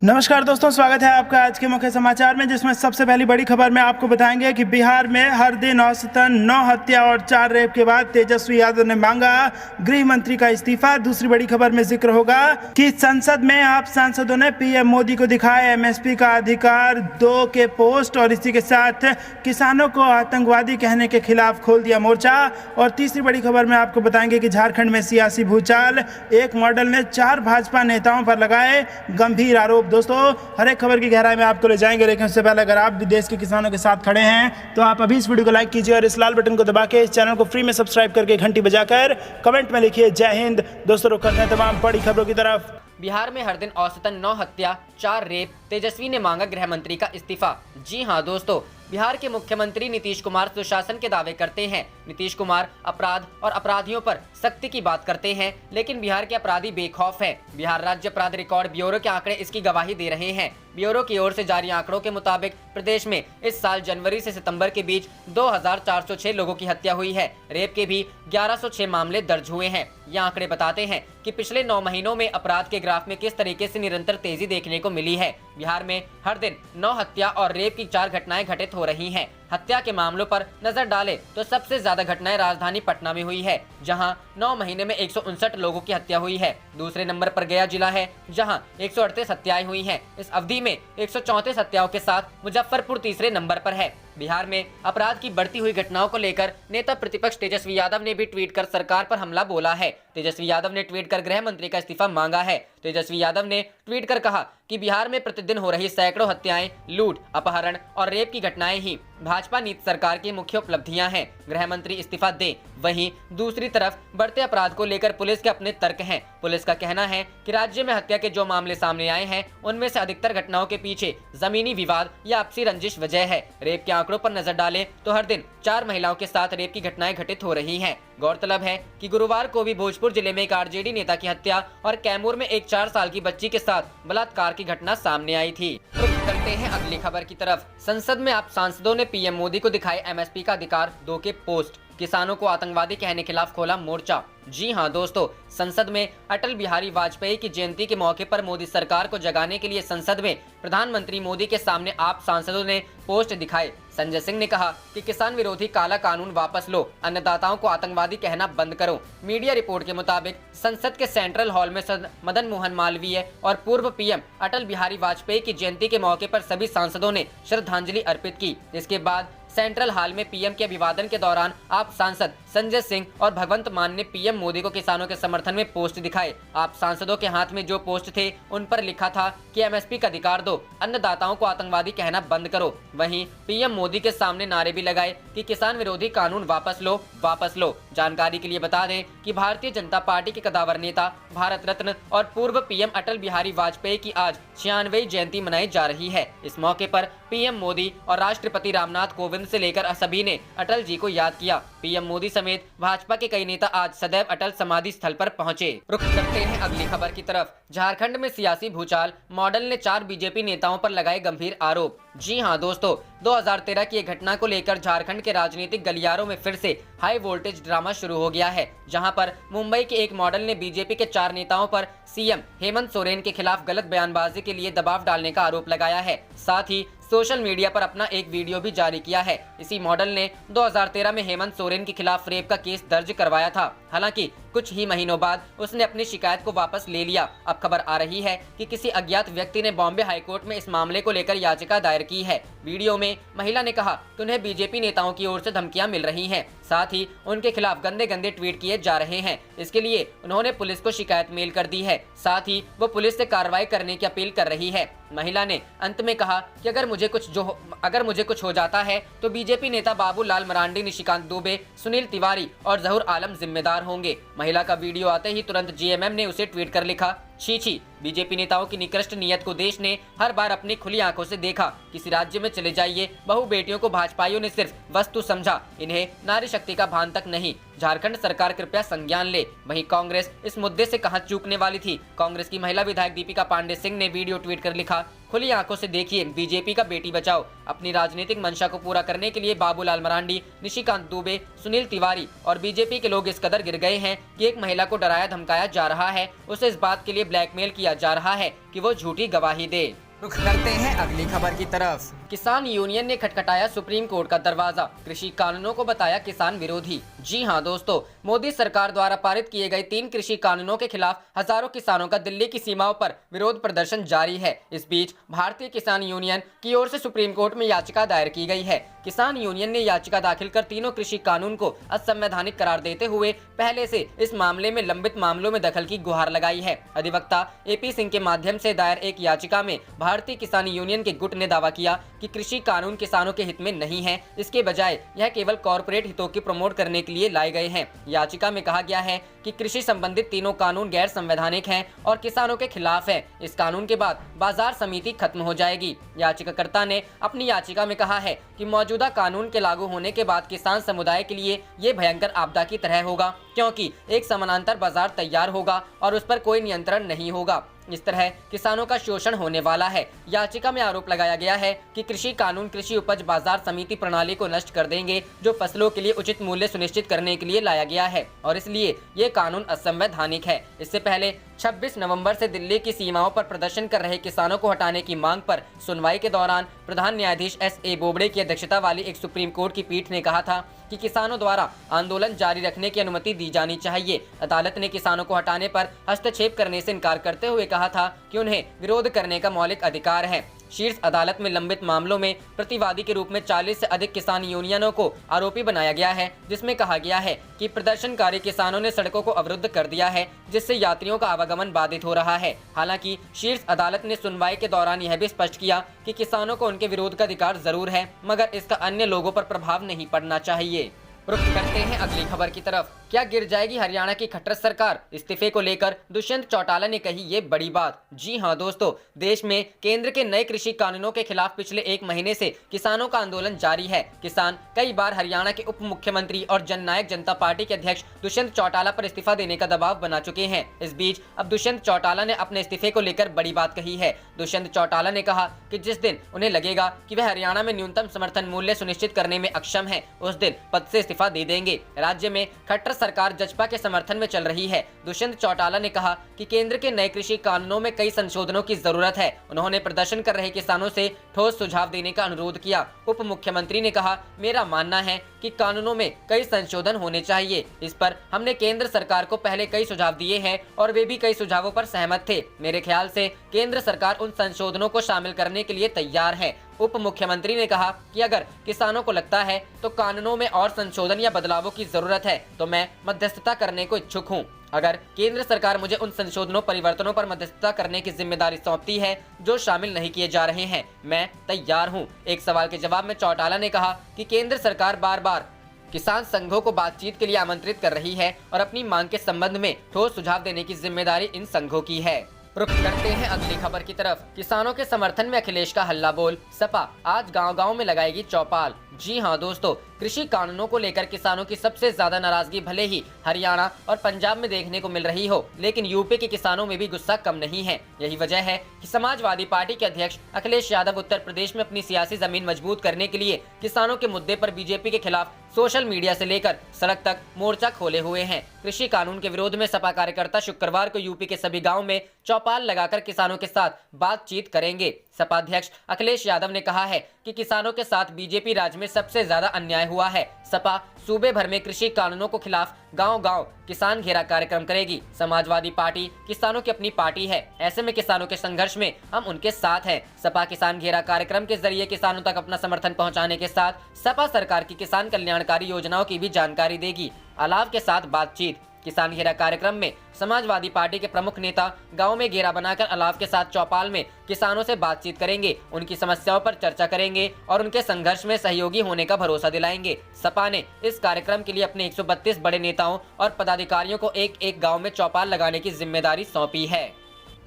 नमस्कार दोस्तों, स्वागत है आपका आज के मुख्य समाचार में, जिसमें सबसे पहली बड़ी खबर में आपको बताएंगे कि बिहार में हर दिन औसतन 9 हत्या और 4 रेप के बाद तेजस्वी यादव ने मांगा गृह मंत्री का इस्तीफा। दूसरी बड़ी खबर में जिक्र होगा कि संसद में आप सांसदों ने पीएम मोदी को दिखाया एमएसपी का अधिकार 2 के पोस्ट, और इसी के साथ किसानों को आतंकवादी कहने के खिलाफ खोल दिया मोर्चा। और तीसरी बड़ी खबर में आपको बताएंगे कि झारखंड में सियासी भूचाल, एक मॉडल ने 4 भाजपा नेताओं पर लगाए गंभीर आरोप। दोस्तों, हर एक खबर की गहराई में आपको ले जाएंगे, लेकिन उससे पहले अगर आप भी देश के किसानों के साथ खड़े हैं तो आप अभी इस वीडियो को लाइक कीजिए और इस लाल बटन को दबा के इस चैनल को फ्री में सब्सक्राइब करके घंटी बजाकर कमेंट में लिखिए जय हिंद। दोस्तों, रुक करते हैं तमाम बड़ी खबरों की तरफ। बिहार में हर दिन औसतन 9 हत्या, 4 रेप, तेजस्वी ने मांगा गृह मंत्री का इस्तीफा। जी हां दोस्तों, बिहार के मुख्यमंत्री नीतीश कुमार सुशासन के दावे करते हैं। नीतीश कुमार अपराध और अपराधियों पर सख्ती की बात करते हैं, लेकिन बिहार के अपराधी बेखौफ हैं। बिहार राज्य अपराध रिकॉर्ड ब्यूरो के आंकड़े इसकी गवाही दे रहे हैं। ब्यूरो की ओर से जारी आंकड़ों के मुताबिक प्रदेश में इस साल जनवरी से सितंबर के बीच 2406 लोगों की हत्या हुई है। रेप के भी 1106 मामले दर्ज हुए हैं। ये आंकड़े बताते हैं कि पिछले 9 महीनों में अपराध के ग्राफ में किस तरीके से निरंतर तेजी देखने को मिली है। बिहार में हर दिन 9 हत्या और रेप की 4 घटनाएं घटित हो रही हैं। हत्या के मामलों पर नजर डालें तो सबसे ज्यादा घटनाएं राजधानी पटना में हुई है, जहां 9 महीने में 159 लोगों की हत्या हुई है। दूसरे नंबर पर गया जिला है, जहां 138 हत्याएं हुई हैं। इस अवधि में 134 हत्याओं के साथ मुजफ्फरपुर तीसरे नंबर पर है। बिहार में अपराध की बढ़ती हुई घटनाओं को लेकर नेता प्रतिपक्ष तेजस्वी यादव ने भी ट्वीट कर सरकार पर हमला बोला है। तेजस्वी यादव ने ट्वीट कर गृह मंत्री का इस्तीफा मांगा है। तेजस्वी यादव ने ट्वीट कर कहा कि बिहार में प्रतिदिन हो रही सैकड़ों हत्याएं, लूट, अपहरण और रेप की घटनाएं ही भाजपा नीति सरकार की मुख्य उपलब्धियां हैं। गृह मंत्री इस्तीफा दें। वहीं दूसरी तरफ बढ़ते अपराध को लेकर पुलिस के अपने तर्क हैं। पुलिस का कहना है कि राज्य में हत्या के जो मामले सामने आए हैं, उनमें से अधिकतर घटनाओं के पीछे जमीनी विवाद या आपसी रंजिश वजह है। रेप के आंकड़ों पर नजर डालें तो हर दिन 4 महिलाओं के साथ रेप की घटनाएं घटित हो रही हैं। गौरतलब है कि गुरुवार को भी भोजपुर जिले में एक आरजेडी नेता की हत्या और कैमूर में एक 4 साल की बच्ची के साथ बलात्कार की घटना सामने आई थी। रुक करते हैं अगली खबर की तरफ। संसद में आप सांसदों ने पीएम मोदी को दिखाए एमएसपी का अधिकार 2 के पोस्ट, किसानों को आतंकवादी कहने के खिलाफ खोला मोर्चा। जी हां दोस्तों, संसद में अटल बिहारी वाजपेयी की जयंती के मौके पर मोदी सरकार को जगाने के लिए संसद में प्रधानमंत्री मोदी के सामने आप सांसदों ने पोस्ट दिखाए। संजय सिंह ने कहा कि किसान विरोधी काला कानून वापस लो, अन्नदाताओं को आतंकवादी कहना बंद करो। मीडिया रिपोर्ट के मुताबिक संसद के सेंट्रल हॉल में मदन मोहन मालवीय और पूर्व पीएम अटल बिहारी वाजपेयी की जयंती के मौके पर सभी सांसदों ने श्रद्धांजलि अर्पित की। इसके बाद सेंट्रल हॉल में पीएम के अभिवादन के दौरान आप सांसद संजय सिंह और भगवंत मान ने पीएम मोदी को किसानों के समर्थन में पोस्ट दिखाए। आप सांसदों के हाथ में जो पोस्ट थे, उन पर लिखा था कि एमएसपी का अधिकार दो, अन्नदाताओं को आतंकवादी कहना बंद करो। वहीं पीएम मोदी के सामने नारे भी लगाए कि किसान विरोधी कानून वापस लो, वापस लो। जानकारी के लिए बता दें कि भारतीय जनता पार्टी के कदावर नेता, भारत रत्न और पूर्व पीएम अटल बिहारी वाजपेयी की आज 96वीं जयंती मनाई जा रही है। इस मौके पर पीएम मोदी और राष्ट्रपति रामनाथ कोविंद से लेकर सभी ने अटल जी को याद किया। पीएम मोदी समेत भाजपा के कई नेता आज सदैव अटल समाधि स्थल पर पहुंचे। रुक करते हैं अगली खबर की तरफ। झारखंड में सियासी भूचाल, मॉडल ने 4 बीजेपी नेताओं पर लगाए गंभीर आरोप। जी हां दोस्तों, 2013 की एक घटना को लेकर झारखंड के राजनीतिक गलियारों में फिर से हाई वोल्टेज ड्रामा शुरू हो गया है, जहां पर मुंबई के एक मॉडल ने बीजेपी के 4 नेताओं पर सीएम हेमंत सोरेन के खिलाफ गलत बयानबाजी के लिए दबाव डालने का आरोप लगाया है। साथ ही सोशल मीडिया पर अपना एक वीडियो भी जारी किया है। इसी मॉडल ने 2013 में हेमंत सोरेन के खिलाफ रेप का केस दर्ज करवाया था। हालांकि कुछ ही महीनों बाद उसने अपनी शिकायत को वापस ले लिया। अब खबर आ रही है कि किसी अज्ञात व्यक्ति ने बॉम्बे हाईकोर्ट में इस मामले को लेकर याचिका दायर की है। वीडियो में महिला ने कहा कि उन्हें बीजेपी नेताओं की ओर से धमकियां मिल रही हैं, साथ ही उनके खिलाफ गंदे गंदे ट्वीट किए जा रहे हैं। इसके लिए उन्होंने पुलिस को शिकायत मेल कर दी है। साथ ही वो पुलिस से कार्रवाई करने की अपील कर रही है। महिला ने अंत में कहा कि अगर मुझे कुछ हो जाता है तो बीजेपी नेता बाबूलाल मरांडी, निशिकांत दुबे, सुनील तिवारी और जहूर आलम जिम्मेदार होंगे। महिला का वीडियो आते ही तुरंत जीएमएम ने उसे ट्वीट कर लिखा, छी छी, बीजेपी नेताओं की निकृष्ट नीयत को देश ने हर बार अपनी खुली आंखों से देखा। किसी राज्य में चले जाइए, बहु बेटियों को भाजपाइयों ने सिर्फ वस्तु समझा, इन्हें नारी शक्ति का भान तक नहीं। झारखंड सरकार कृपया संज्ञान ले। वहीं कांग्रेस इस मुद्दे से कहां चूकने वाली थी। कांग्रेस की महिला विधायक दीपिका पांडे सिंह ने वीडियो ट्वीट कर लिखा खुली आंखों से देखिए बीजेपी का बेटी बचाओ। अपनी राजनीतिक मंशा को पूरा करने के लिए बाबूलाल मरांडी, निशिकांत दुबे, सुनील तिवारी और बीजेपी के लोग इस कदर गिर गए हैं कि एक महिला को डराया धमकाया जा रहा है, उसे इस बात के लिए ब्लैकमेल किया जा रहा है कि वो झूठी गवाही दे। रुख करते हैं अगली खबर की तरफ। किसान यूनियन ने खटखटाया सुप्रीम कोर्ट का दरवाजा, कृषि कानूनों को बताया किसान विरोधी। जी हां दोस्तों, मोदी सरकार द्वारा पारित किए गए 3 कृषि कानूनों के खिलाफ हजारों किसानों का दिल्ली की सीमाओं पर विरोध प्रदर्शन जारी है। इस बीच भारतीय किसान यूनियन की ओर से सुप्रीम कोर्ट में याचिका दायर की गई है। किसान यूनियन ने याचिका दाखिल कर तीनों कृषि कानून को असंवैधानिक करार देते हुए पहले से इस मामले में लंबित मामलों में दखल की गुहार लगाई है। अधिवक्ता AP सिंह के माध्यम से दायर एक याचिका में भारतीय किसान यूनियन के गुट ने दावा किया कि कृषि कानून किसानों के हित में नहीं है, इसके बजाय यह केवल कॉर्पोरेट हितों की प्रमोट करने के लिए लाए गए हैं। याचिका में कहा गया है कि कृषि संबंधित तीनों कानून गैर संवैधानिक हैं और किसानों के खिलाफ है। इस कानून के बाद बाजार समिति खत्म हो जाएगी। याचिकाकर्ता ने अपनी याचिका में कहा है कि मौजूदा कानून के लागू होने के बाद किसान समुदाय के लिए ये भयंकर आपदा की तरह होगा, क्योंकि एक समानांतर बाजार तैयार होगा और उस पर कोई नियंत्रण नहीं होगा। इस तरह किसानों का शोषण होने वाला है। याचिका में आरोप लगाया गया है कि कृषि कानून कृषि उपज बाजार समिति प्रणाली को नष्ट कर देंगे, जो फसलों के लिए उचित मूल्य सुनिश्चित करने के लिए लाया गया है, और इसलिए ये कानून असंवैधानिक है। इससे पहले 26 नवंबर से दिल्ली की सीमाओं पर प्रदर्शन कर रहे किसानों को हटाने की मांग पर सुनवाई के दौरान प्रधान न्यायाधीश SA बोबड़े की अध्यक्षता वाली एक सुप्रीम कोर्ट की पीठ ने कहा था कि किसानों द्वारा आंदोलन जारी रखने की अनुमति दी जानी चाहिए। अदालत ने किसानों को हटाने पर हस्तक्षेप करने से इनकार करते हुए कहा था कि उन्हें विरोध करने का मौलिक अधिकार है। शीर्ष अदालत में लंबित मामलों में प्रतिवादी के रूप में 40 से अधिक किसान यूनियनों को आरोपी बनाया गया है, जिसमें कहा गया है कि प्रदर्शनकारी किसानों ने सड़कों को अवरुद्ध कर दिया है, जिससे यात्रियों का आवागमन बाधित हो रहा है। हालांकि शीर्ष अदालत ने सुनवाई के दौरान यह भी स्पष्ट किया कि किसानों को उनके विरोध का अधिकार जरूर है, मगर इसका अन्य लोगों पर प्रभाव नहीं पड़ना चाहिए। रुख करते हैं अगली खबर की तरफ। क्या गिर जाएगी हरियाणा की खट्टर सरकार? इस्तीफे को लेकर दुष्यंत चौटाला ने कही ये बड़ी बात। जी हां दोस्तों, देश में केंद्र के नए कृषि कानूनों के खिलाफ पिछले 1 महीने से किसानों का आंदोलन जारी है। किसान कई बार हरियाणा के उप मुख्यमंत्री और जननायक जनता पार्टी के अध्यक्ष दुष्यंत चौटाला पर इस्तीफा देने का दबाव बना चुके हैं। इस बीच अब दुष्यंत चौटाला ने अपने इस्तीफे को लेकर बड़ी बात कही है। दुष्यंत चौटाला ने कहा कि जिस दिन उन्हें लगेगा कि वह हरियाणा में न्यूनतम समर्थन मूल्य सुनिश्चित करने में अक्षम है, उस दिन पद से इस्तीफा दे देंगे। राज्य में खट्टर सरकार जजपा के समर्थन में चल रही है। दुष्यंत चौटाला ने कहा कि केंद्र के नए कृषि कानूनों में कई संशोधनों की जरूरत है। उन्होंने प्रदर्शन कर रहे किसानों से ठोस सुझाव देने का अनुरोध किया। उप मुख्यमंत्री ने कहा, मेरा मानना है कि कानूनों में कई संशोधन होने चाहिए। इस पर हमने केंद्र सरकार को पहले कई सुझाव दिए हैं और वे भी कई सुझावों पर सहमत थे। मेरे ख्याल से केंद्र सरकार उन संशोधनों को शामिल करने के लिए तैयार है। उप मुख्यमंत्री ने कहा कि अगर किसानों को लगता है तो कानूनों में और संशोधन या बदलावों की जरूरत है तो मैं मध्यस्थता करने को इच्छुक हूं। अगर केंद्र सरकार मुझे उन संशोधनों परिवर्तनों पर मध्यस्थता करने की जिम्मेदारी सौंपती है जो शामिल नहीं किए जा रहे हैं, मैं तैयार हूं। एक सवाल के जवाब में चौटाला ने कहा कि केंद्र सरकार बार बार किसान संघों को बातचीत के लिए आमंत्रित कर रही है और अपनी मांग के संबंध में ठोस सुझाव देने की जिम्मेदारी इन संघों की है। रुख करते हैं अगली खबर की तरफ। किसानों के समर्थन में अखिलेश का हल्ला बोल, सपा आज गांव-गांव में लगाएगी चौपाल। जी हां दोस्तों, कृषि कानूनों को लेकर किसानों की सबसे ज्यादा नाराजगी भले ही हरियाणा और पंजाब में देखने को मिल रही हो, लेकिन यूपी के किसानों में भी गुस्सा कम नहीं है। यही वजह है कि समाजवादी पार्टी के अध्यक्ष अखिलेश यादव उत्तर प्रदेश में अपनी सियासी जमीन मजबूत करने के लिए किसानों के मुद्दे पर बीजेपी के खिलाफ सोशल मीडिया से लेकर सड़क तक मोर्चा खोले हुए हैं। कृषि कानून के विरोध में सपा कार्यकर्ता शुक्रवार को यूपी के सभी गाँव में चौपाल लगाकर किसानों के साथ बातचीत करेंगे। सपा अध्यक्ष अखिलेश यादव ने कहा है कि किसानों के साथ बीजेपी राज्य में सबसे ज्यादा अन्याय हुआ है। सपा सूबे भर में कृषि कानूनों को खिलाफ गांव-गांव किसान घेरा कार्यक्रम करेगी। समाजवादी पार्टी किसानों की अपनी पार्टी है, ऐसे में किसानों के संघर्ष में हम उनके साथ हैं। सपा किसान घेरा कार्यक्रम के जरिए किसानों तक अपना समर्थन पहुंचाने के साथ सपा सरकार की किसान कल्याणकारी योजनाओं की भी जानकारी देगी। अलाव के साथ बातचीत। किसान घेरा कार्यक्रम में समाजवादी पार्टी के प्रमुख नेता गांव में घेरा बनाकर अलाव के साथ चौपाल में किसानों से बातचीत करेंगे, उनकी समस्याओं पर चर्चा करेंगे और उनके संघर्ष में सहयोगी होने का भरोसा दिलाएंगे। सपा ने इस कार्यक्रम के लिए अपने 132 बड़े नेताओं और पदाधिकारियों को एक-एक गांव में चौपाल लगाने की जिम्मेदारी सौंपी है।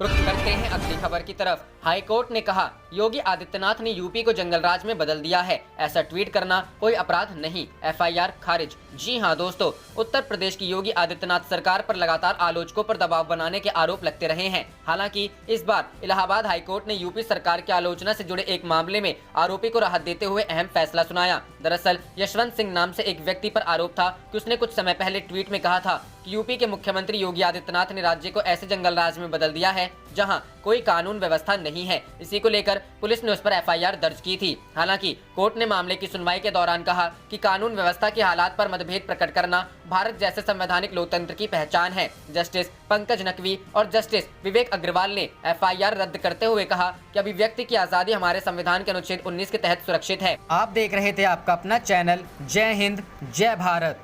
रुख करते हैं अगली खबर की तरफ। हाईकोर्ट ने कहा, योगी आदित्यनाथ ने यूपी को जंगल राज में बदल दिया है, ऐसा ट्वीट करना कोई अपराध नहीं, एफआईआर खारिज। जी हां दोस्तों, उत्तर प्रदेश की योगी आदित्यनाथ सरकार पर लगातार आलोचकों पर दबाव बनाने के आरोप लगते रहे हैं। हालांकि इस बार इलाहाबाद हाईकोर्ट ने यूपी सरकार की आलोचना से जुड़े एक मामले में आरोपी को राहत देते हुए अहम फैसला सुनाया। दरअसल यशवंत सिंह नाम से एक व्यक्ति पर आरोप था कि उसने कुछ समय पहले ट्वीट में कहा था कि यूपी के मुख्यमंत्री योगी आदित्यनाथ ने राज्य को ऐसे जंगल राज में बदल दिया है जहां कोई कानून व्यवस्था नहीं है। इसी को लेकर पुलिस ने उस पर एफआईआर दर्ज की थी। हालांकि कोर्ट ने मामले की सुनवाई के दौरान कहा कि कानून व्यवस्था के हालात पर मतभेद प्रकट करना भारत जैसे संवैधानिक लोकतंत्र की पहचान है। जस्टिस पंकज नकवी और जस्टिस विवेक अग्रवाल ने एफआईआर रद्द करते हुए कहा कि अभिव्यक्ति की आजादी हमारे संविधान के अनुच्छेद 19 के तहत सुरक्षित है। आप देख रहे थे आपका अपना चैनल जय हिंद जय भारत।